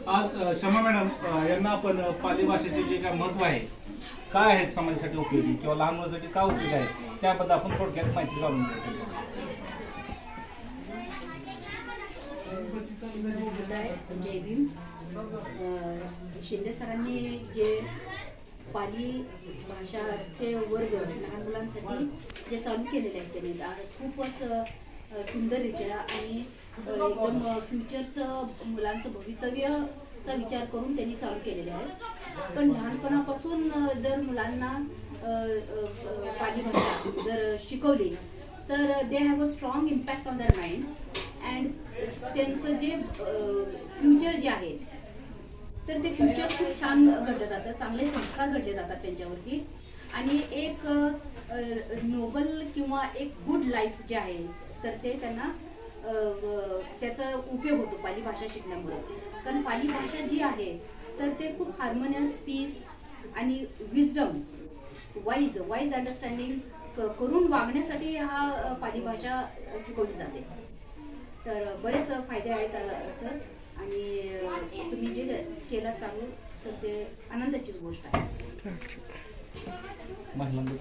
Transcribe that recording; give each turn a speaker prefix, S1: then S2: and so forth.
S1: आज शमा मॅडम यांना आपण पाली भाषेचे जे काय महत्व आहे, काय आहेत समाजासाठी उपयोगी किंवा लहान मुलांसाठी काय उपयोगी आहे, त्याबद्दल आपण थोडक्यात माहिती जाणून घेऊ.
S2: जय भीम. शिंदे सरांनी जे पाली भाषाचे वर्ग लहान मुलांसाठी जे चालू केलेले आहेत त्यांनी खूपच सुंदररित्या आणि एकदम फ्युचरचं मुलांचं भवितव्याचा विचार करून त्यांनी चालू केलेले आहे. पण लहानपणापासून जर मुलांना पाली भाषा जर शिकवली तर they have a strong impact on दर माइंड अँड त्यांचं जे फ्युचर जे आहे तर ते फ्युचर खूप छान घडलं जातं, चांगले संस्कार घडले जातात त्यांच्यावरती आणि एक नोबल किंवा एक गुड लाईफ जे आहे तर ते त्यांना त्याचा उपयोग होतो पाली भाषा शिकण्यामुळे. कारण पाली भाषा जी आहे तर ते खूप हार्मोनियस, पीस आणि विजडम, वाईज अंडरस्टँडिंग करून वागण्यासाठी हा पाली भाषा शिकवली जाते. तर बरेच फायदे आहेत सर आणि तुम्ही जे केलं चालू तर ते आनंदाचीच गोष्ट आहे.
S1: महिलांना